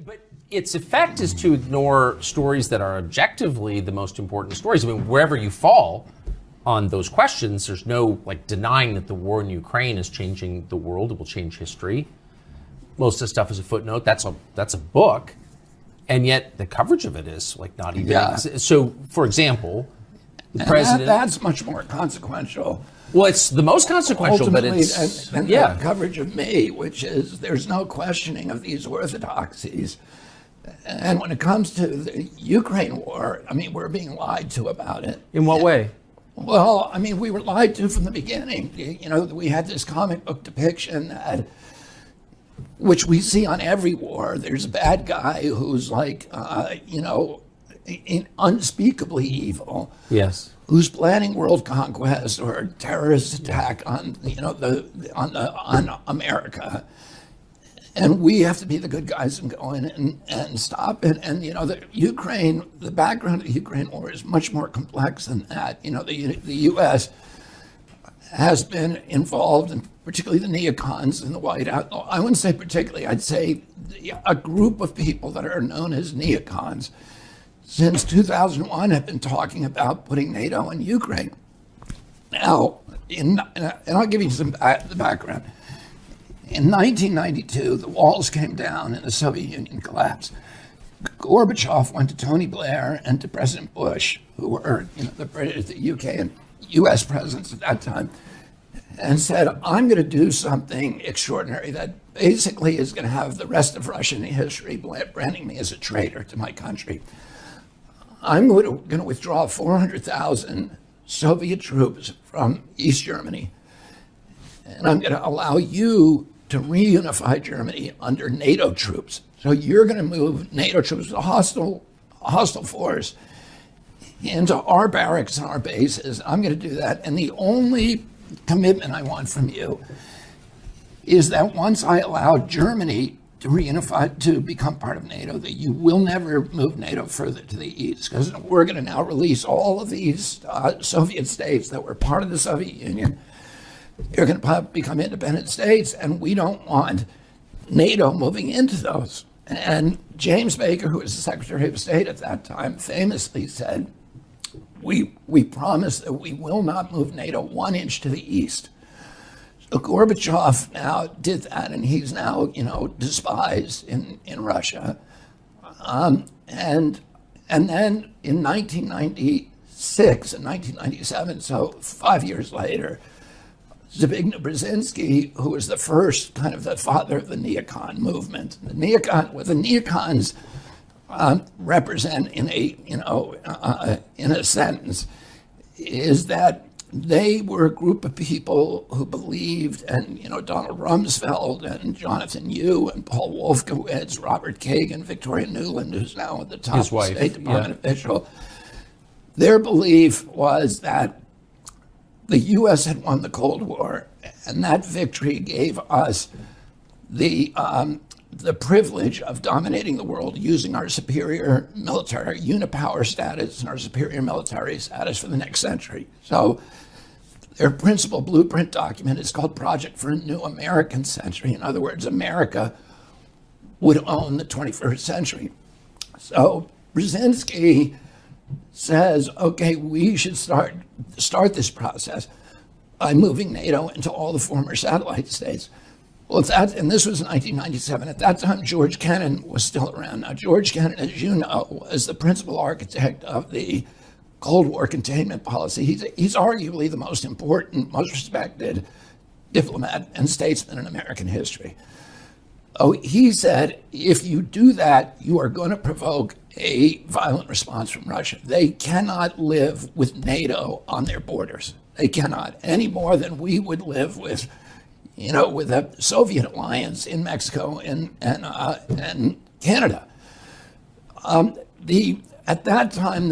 But its effect is to ignore stories that are objectively the most important stories. I mean, wherever you fall on those questions, there's no denying that the war in Ukraine is changing the world. It will change history. Most of the stuff is a footnote. That's a book, and yet the coverage of it is not even. Yeah. So, for example, the president. That's much more consequential. Well, it's the most consequential, but it's the coverage of me, which is there's no questioning of these orthodoxies. And when it comes to the Ukraine war, I mean, we're being lied to about it. In what way? Well, I mean, we were lied to from the beginning. You know, we had this comic book depiction that, which we see on every war. There's a bad guy who's unspeakably evil. Yes. Who's planning world conquest or a terrorist attack on on America, and we have to be the good guys and go in and stop it. And the background of the Ukraine war is much more complex than that. You know, the U.S. has been involved, and particularly the neocons in the White House. I wouldn't say particularly. I'd say a group of people that are known as neocons since 2001 have been talking about putting NATO in Ukraine. Now, and I'll give you the background. In 1992, the walls came down and the Soviet Union collapsed. Gorbachev went to Tony Blair and to President Bush, who were the UK and US presidents at that time, and said, I'm going to do something extraordinary that basically is going to have the rest of Russian history branding me as a traitor to my country. I'm going to withdraw 400,000 Soviet troops from East Germany, and I'm going to allow you to reunify Germany under NATO troops. So you're going to move NATO troops, a hostile force, into our barracks and our bases. I'm going to do that, and the only commitment I want from you is that once I allow Germany to reunify, to become part of NATO, that you will never move NATO further to the east, because we're going to now release all of these Soviet states that were part of the Soviet Union. They're going to become independent states, and we don't want NATO moving into those. And James Baker, who was the Secretary of State at that time, famously said, we promise that we will not move NATO 1 inch to the east. So Gorbachev now did that, and he's now, despised in Russia. And then in 1996 and 1997, so 5 years later, Zbigniew Brzezinski, who was the first kind of the father of the neocon movement, what the neocons represent in a sentence is that they were a group of people who believed, and Donald Rumsfeld and Jonathan Yu and Paul Wolfowitz, Robert Kagan, Victoria Nuland, who's now at the top State Department official. Their belief was that the U.S. had won the Cold War, and that victory gave us the privilege of dominating the world using our superior military unipower status and our superior military status for the next century. So their principal blueprint document is called Project for a New American Century. In other words, America would own the 21st century. So Brzezinski says, okay, we should start this process by moving NATO into all the former satellite states. Well, and this was 1997. At that time, George Kennan was still around. Now, George Kennan, as you know, was the principal architect of the Cold War containment policy. He's arguably the most important, most respected diplomat and statesman in American history. Oh, he said, if you do that, you are going to provoke a violent response from Russia. They cannot live with NATO on their borders. They cannot, any more than we would live with a Soviet alliance in Mexico and Canada. At that time,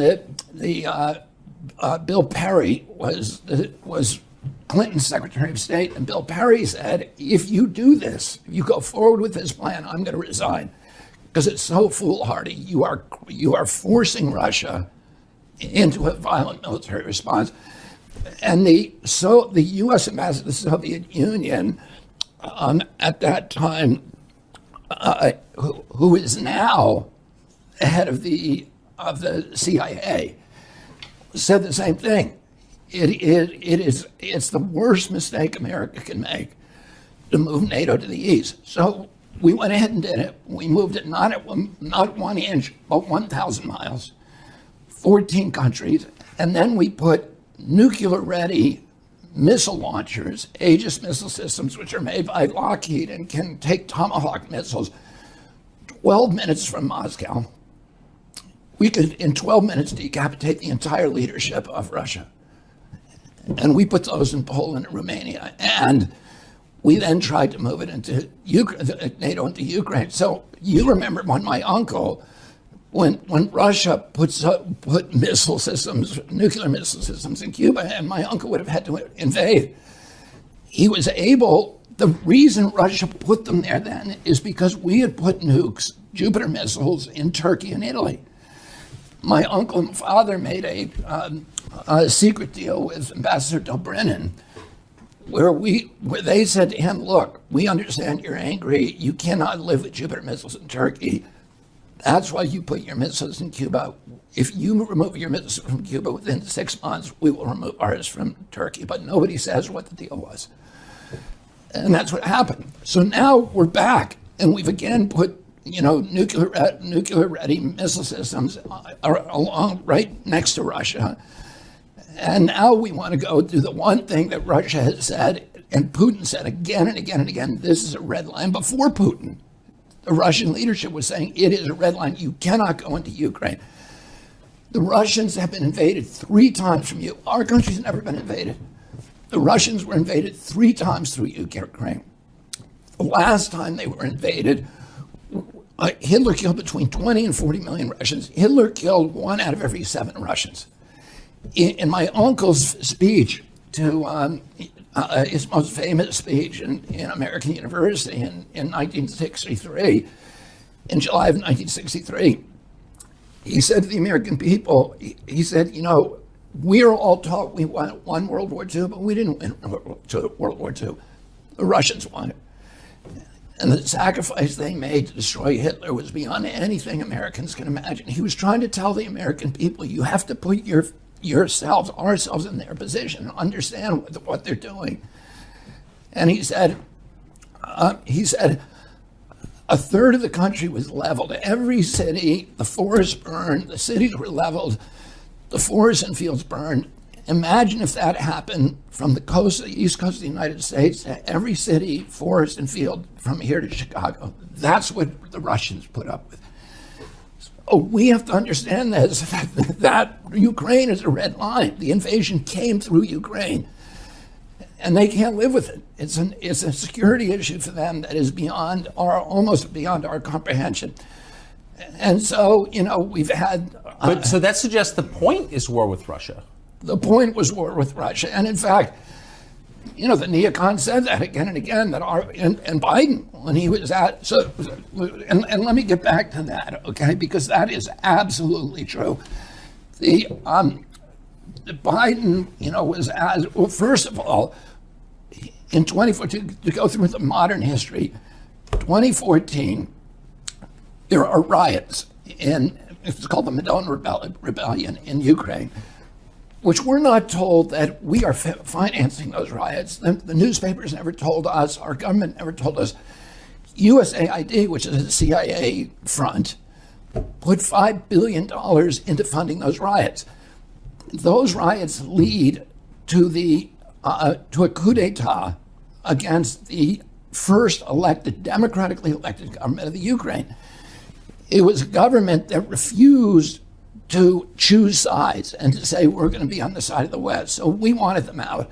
Bill Perry was Clinton's Secretary of State, and Bill Perry said, if you do this, if you go forward with this plan, I'm going to resign, because it's so foolhardy. You are forcing Russia into a violent military response. And the U.S. ambassador to the Soviet Union at that time who is now the head of the CIA, said the same thing. It's the worst mistake America can make to move NATO to the east. So we went ahead and did it. We moved it not 1 inch, but 1,000 miles, 14 countries, and then we put nuclear-ready missile launchers, Aegis missile systems, which are made by Lockheed and can take Tomahawk missiles 12 minutes from Moscow. We could, in 12 minutes, decapitate the entire leadership of Russia. And we put those in Poland and Romania. And we then tried to move it into NATO into Ukraine. So you remember when my uncle, when Russia put missile systems, nuclear missile systems in Cuba, and my uncle would have had to invade. He was able, the reason Russia put them there then is because we had put nukes, Jupiter missiles, in Turkey and Italy. My uncle and father made a secret deal with Ambassador Dobrynin, where they said to him, look, we understand you're angry. You cannot live with Jupiter missiles in Turkey. That's why you put your missiles in Cuba. If you remove your missiles from Cuba within 6 months, we will remove ours from Turkey. But nobody says what the deal was. And that's what happened. So now we're back, and we've again put nuclear-ready missile systems along right next to Russia. And now we want to go do the one thing that Russia has said, and Putin said again and again and again, this is a red line. Before Putin, the Russian leadership was saying it is a red line. You cannot go into Ukraine. The Russians have been invaded 3 times from you. Our country's never been invaded. The Russians were invaded 3 times through Ukraine. The last time they were invaded, Hitler killed between 20 and 40 million Russians. Hitler killed 1 out of every 7 Russians. In my uncle's speech to his most famous speech in American University in 1963, in July of 1963, he said to the American people, he said, we are all taught we won World War II, but we didn't win World War II. The Russians won it. And the sacrifice they made to destroy Hitler was beyond anything Americans can imagine. He was trying to tell the American people, you have to put ourselves in their position, and understand what they're doing. And he said, a third of the country was leveled. Every city, the forests burned, the cities were leveled, the forests and fields burned. Imagine if that happened from the coast, the east coast of the United States, to every city, forest, and field from here to Chicago. That's what the Russians put up with. Oh, we have to understand this, that Ukraine is a red line. The invasion came through Ukraine, and they can't live with it. It's a security issue for them that is almost beyond our comprehension. And so, we've had... So that suggests the point is war with Russia. The point was war with Russia. And in fact, the neocons said that again and again, and Biden, when he was and let me get back to that, okay, because that is absolutely true. The Biden, was first of all, in 2014, to go through the modern history, 2014, there are riots it's called the Maidan Rebellion in Ukraine, which we're not told that we are financing those riots. The newspapers never told us, our government never told us. USAID, which is a CIA front, put $5 billion into funding those riots. Those riots lead to a coup d'etat against the first democratically elected government of the Ukraine. It was a government that refused to choose sides and to say we're going to be on the side of the West. So we wanted them out.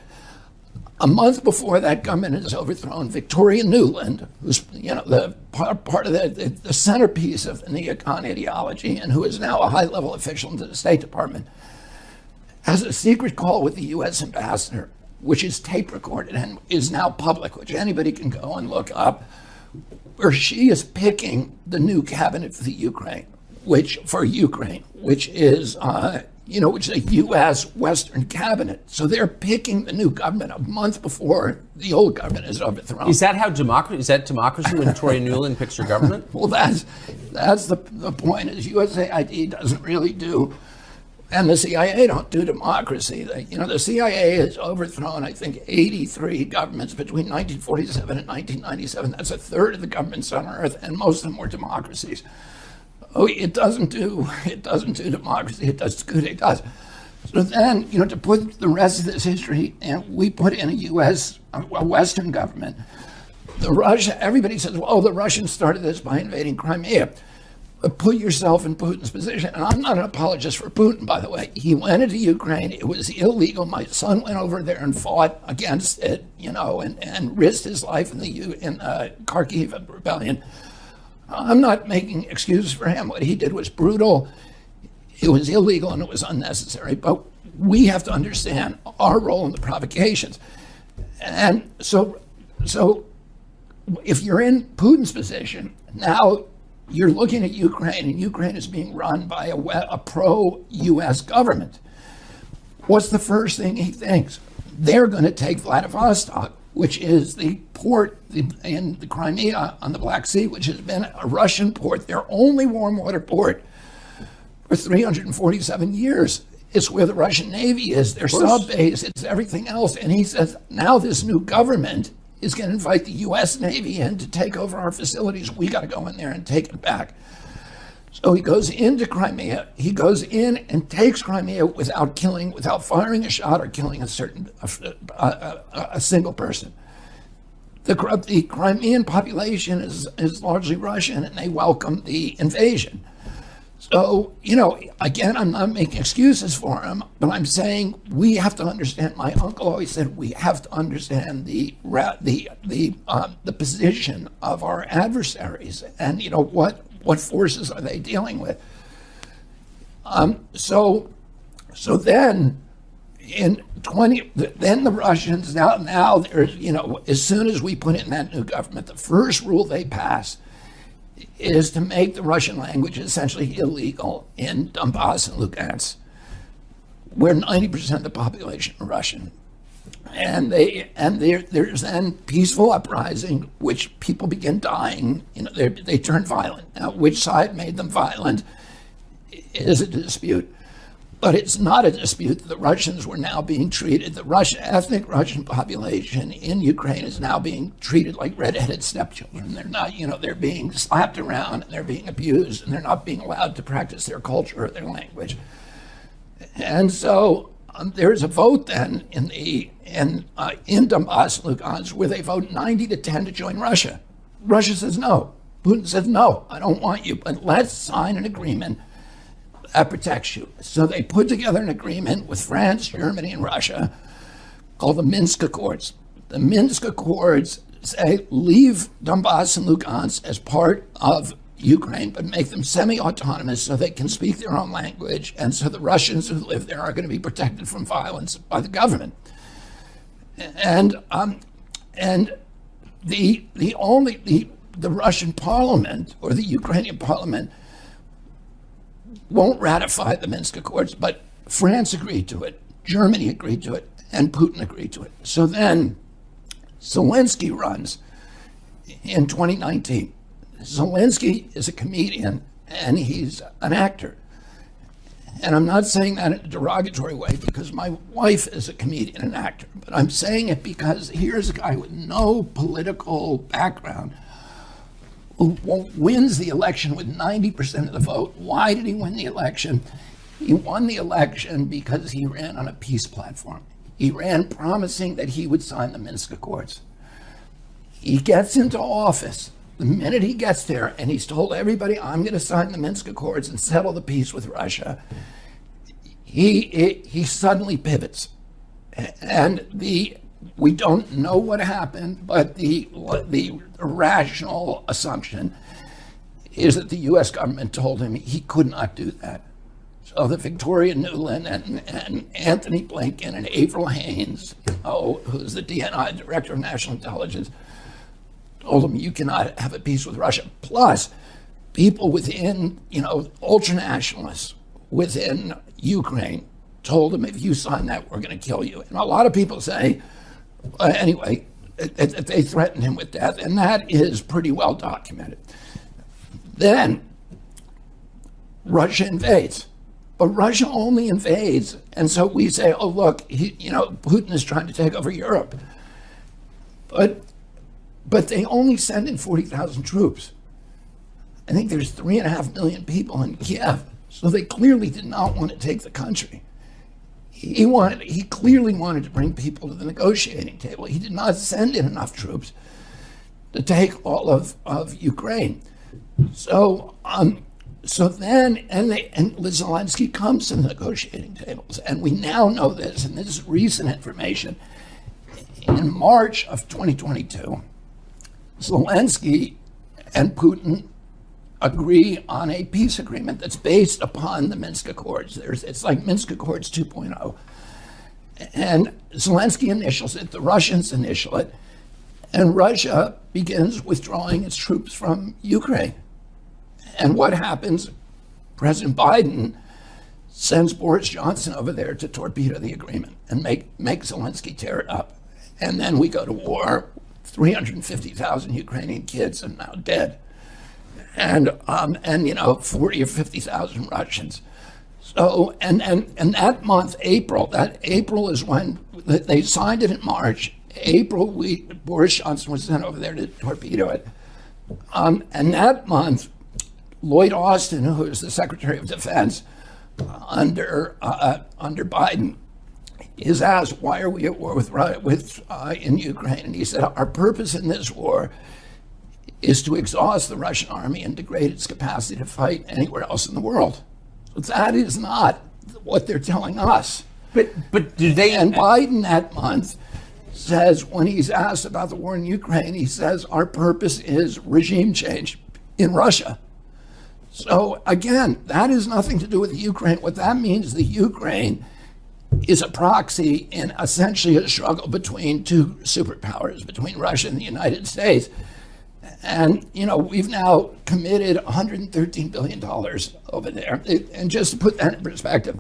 A month before that government is overthrown, Victoria Nuland, who's the part of the centerpiece of the neocon ideology and who is now a high-level official in the State Department, has a secret call with the U.S. ambassador, which is tape recorded and is now public, which anybody can go and look up, where she is picking the new cabinet for Ukraine, which is which is a U.S. Western cabinet. So they're picking the new government a month before the old government is overthrown. Is that how democracy? Is that democracy when Victoria Nuland picks her government? Well, that's the point. Is USAID doesn't really do, and the CIA don't do democracy. The CIA has overthrown, I think, 83 governments between 1947 and 1997. That's a third of the governments on Earth, and most of them were democracies. Oh, it doesn't do democracy. It does coup d'etats. So then, to put the rest of this history, and we put in a Western government. Everybody says, well, the Russians started this by invading Crimea. But put yourself in Putin's position. And I'm not an apologist for Putin, by the way. He went into Ukraine. It was illegal. My son went over there and fought against it, and risked his life in the Kharkiv rebellion. I'm not making excuses for him. What he did was brutal. It was illegal and it was unnecessary. But we have to understand our role in the provocations. And so if you're in Putin's position, now you're looking at Ukraine, and Ukraine is being run by a pro-U.S. government. What's the first thing he thinks? They're going to take Vladivostok, which is the port in the Crimea on the Black Sea, which has been a Russian port, their only warm water port for 347 years. It's where the Russian Navy is, their sub base, it's everything else. And he says, now this new government is going to invite the U.S. Navy in to take over our facilities. We got to go in there and take it back. So he goes into Crimea. He goes in and takes Crimea without firing a shot or killing a single person. The Crimean population is largely Russian, and they welcome the invasion. So, again, I'm not making excuses for him, but I'm saying we have to understand. My uncle always said we have to understand the position of our adversaries, and what forces are they dealing with. So then in then the Russians now there's as soon as we put in that new government, the first rule they pass is to make the Russian language essentially illegal in Donbass and Lugansk, where 90% of the population are Russian. And there's then peaceful uprising, which people begin dying. They turn violent. Now, which side made them violent is a dispute. But it's not a dispute that the Russians were now being treated. The ethnic Russian population in Ukraine is now being treated like redheaded stepchildren. They're not, they're being slapped around and they're being abused and they're not being allowed to practice their culture or their language. And so there's a vote then in Donbass, Lugansk, where they vote 90-10 to join Russia. Russia says no. Putin says no. I don't want you, but let's sign an agreement that protects you. So they put together an agreement with France, Germany, and Russia called the Minsk Accords. The Minsk Accords say leave Donbass and Lugansk as part of Ukraine, but make them semi-autonomous so they can speak their own language, and so the Russians who live there are going to be protected from violence by the government. And the Russian parliament or the Ukrainian parliament won't ratify the Minsk Accords, but France agreed to it, Germany agreed to it, and Putin agreed to it. So then Zelensky runs in 2019. Zelensky is a comedian and he's an actor. And I'm not saying that in a derogatory way because my wife is a comedian and actor, but I'm saying it because here's a guy with no political background who wins the election with 90% of the vote. Why did he win the election? He won the election because he ran on a peace platform. He ran promising that he would sign the Minsk Accords. He gets into office. The minute he gets there and he's told everybody, I'm going to sign the Minsk Accords and settle the peace with Russia, he suddenly pivots. And we don't know what happened, but the rational assumption is that the U.S. government told him he could not do that. So that Victoria Nuland and Anthony Blinken and Avril Haines, who's the DNI, Director of National Intelligence, told him you cannot have a peace with Russia. Plus, people within, ultranationalists within Ukraine told him, if you sign that, we're going to kill you. And a lot of people say, anyway, they threatened him with death, and that is pretty well documented. Then Russia invades. But Russia only invades, and so we say, oh, look, Putin is trying to take over Europe. But they only send in 40,000 troops. I think there's 3.5 million people in Kiev, so they clearly did not want to take the country. He clearly wanted to bring people to the negotiating table. He did not send in enough troops to take all of Ukraine. So then Zelensky comes to the negotiating tables, and we now know this, and this is recent information. In March of 2022, Zelensky and Putin agree on a peace agreement that's based upon the Minsk Accords. It's like Minsk Accords 2.0. And Zelensky initials it, the Russians initial it, and Russia begins withdrawing its troops from Ukraine. And what happens? President Biden sends Boris Johnson over there to torpedo the agreement and make Zelensky tear it up. And then we go to war. 350,000 Ukrainian kids are now dead. And 40 or 50,000 Russians. So and that month, April is when they signed it in March. Boris Johnson was sent over there to torpedo it. And that month, Lloyd Austin, who was the Secretary of Defense under Biden, is asked, why are we at war in Ukraine? And he said, our purpose in this war is to exhaust the Russian army and degrade its capacity to fight anywhere else in the world. But that is not what they're telling us. But do they? And Biden that month says, when he's asked about the war in Ukraine, he says, our purpose is regime change in Russia. So again, that has nothing to do with Ukraine. What that means is that Ukraine is a proxy in essentially a struggle between two superpowers, between Russia and the United States. And, we've now committed $113 billion over there. And just to put that in perspective,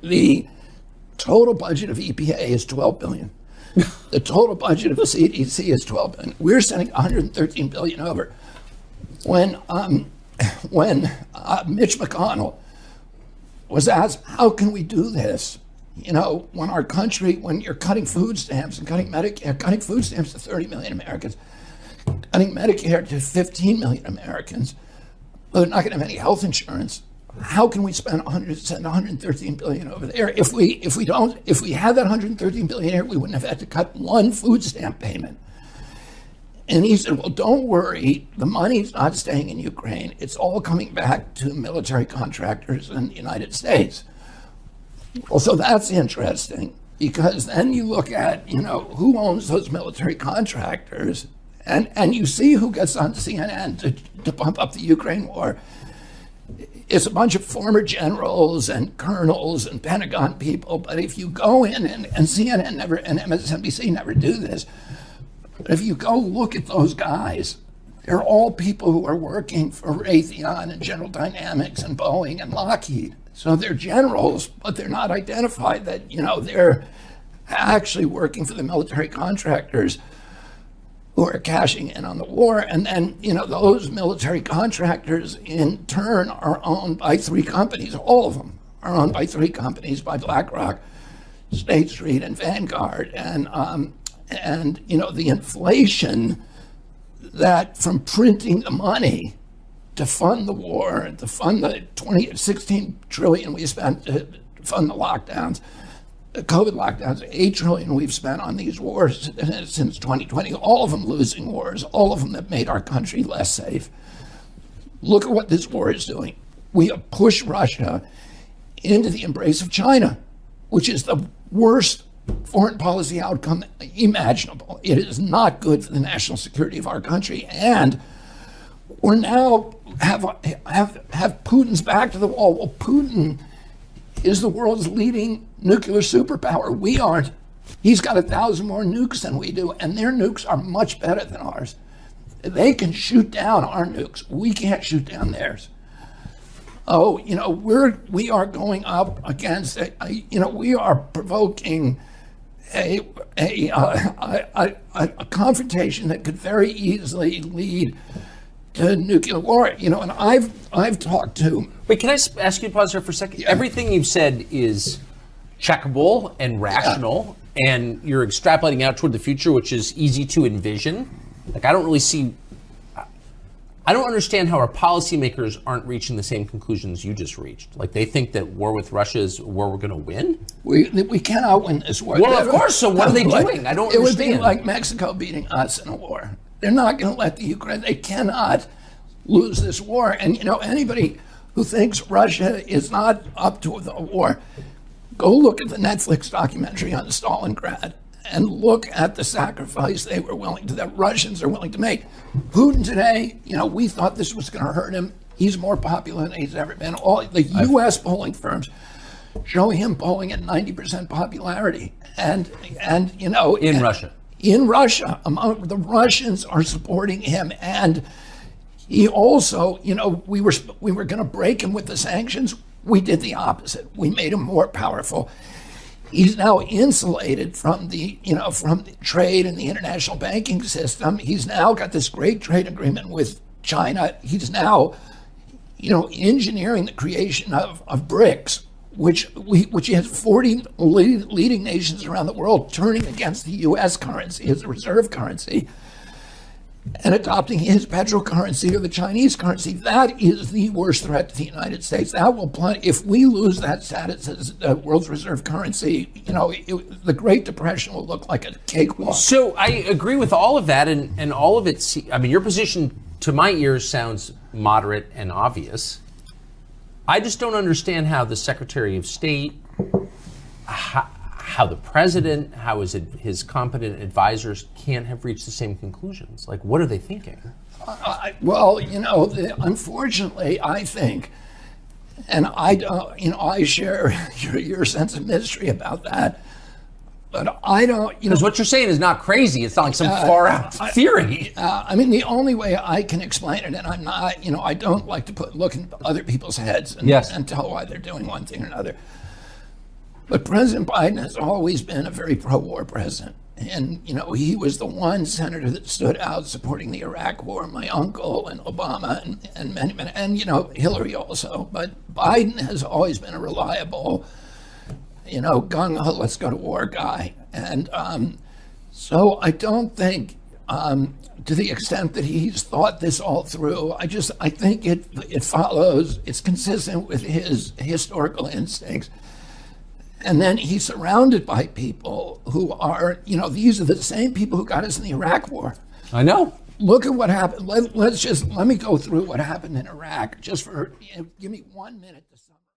the total budget of EPA is $12 billion. The total budget of the CDC is $12 billion. We're sending $113 billion over. When Mitch McConnell was asked, how can we do this? When you're cutting food stamps and cutting Medicare, cutting food stamps to 30 million Americans, cutting Medicare to 15 million Americans, they're not going to have any health insurance. How can we send 113 billion over there? If we had that 113 billion here, we wouldn't have had to cut one food stamp payment. And he said, well, don't worry, the money's not staying in Ukraine. It's all coming back to military contractors in the United States. Well, so that's interesting, because then you look at, who owns those military contractors, and you see who gets on CNN to pump up the Ukraine war. It's a bunch of former generals and colonels and Pentagon people, but if you go in, and CNN never, and MSNBC never do this, but if you go look at those guys, they're all people who are working for Raytheon and General Dynamics and Boeing and Lockheed. So they're generals, but they're not identified that, they're actually working for the military contractors who are cashing in on the war. And then, those military contractors in turn are owned by three companies. All of them are owned by three companies, by BlackRock, State Street, and Vanguard. And the inflation that from printing the money to fund the war, to fund the 16 trillion we spent to fund the lockdowns, the COVID lockdowns, 8 trillion we've spent on these wars since 2020, all of them losing wars, all of them that made our country less safe. Look at what this war is doing. We have pushed Russia into the embrace of China, which is the worst foreign policy outcome imaginable. It is not good for the national security of our country. And we're now have Putin's back to the wall. Well, Putin is the world's leading nuclear superpower. We aren't. He's got 1,000 more nukes than we do, and their nukes are much better than ours. They can shoot down our nukes. We can't shoot down theirs. oh, we are going up against, we are provoking a confrontation that could very easily lead to nuclear war. And I've talked to. Wait, can I ask you to pause there for a second? Yeah. Everything you've said is checkable and rational, and you're extrapolating out toward the future, which is easy to envision. Like, I don't understand how our policymakers aren't reaching the same conclusions you just reached. Like, they think that war with Russia is a war we're going to win? We cannot win this war. Well, of course, so what are they doing? I don't understand. It would be like Mexico beating us in a war. They're not going to let the Ukraine, they cannot lose this war. And, anybody who thinks Russia is not up to the war, go look at the Netflix documentary on Stalingrad and look at the sacrifice the Russians are willing to make. Putin today, we thought this was going to hurt him. He's more popular than he's ever been. All the U.S. polling firms show him polling at 90% popularity. And in Russia. In Russia, the Russians are supporting him. And he also, we were going to break him with the sanctions. We did the opposite. We made him more powerful. He's now insulated from the trade and the international banking system. He's now got this great trade agreement with China. He's now, engineering the creation of BRICS, which he has 40 leading nations around the world turning against the U.S. currency as a reserve currency and adopting his petrol currency or the Chinese currency. That is the worst threat to the United States. That will if we lose that status as the world's reserve currency, the Great Depression will look like a cakewalk. So I agree with all of that, and all of it. Your position to my ears sounds moderate and obvious. I just don't understand how the Secretary of State, how the president, how his competent advisors can't have reached the same conclusions. Like, what are they thinking? Unfortunately, I think, and I share your sense of mystery about that, but I don't, Because what you're saying is not crazy. It's not like some far out theory. The only way I can explain it, and I'm not, I don't like to look into other people's heads and tell why they're doing one thing or another. But President Biden has always been a very pro-war president. And, he was the one senator that stood out supporting the Iraq war, my uncle and Obama and many, and, Hillary also. But Biden has always been a reliable, gung-ho, let's go to war guy. And so I don't think, to the extent that he's thought this all through, I think it follows, it's consistent with his historical instincts. And then he's surrounded by people who are, these are the same people who got us in the Iraq war. I know. Look at what happened. Let me go through what happened in Iraq just for, give me 1 minute to summarize.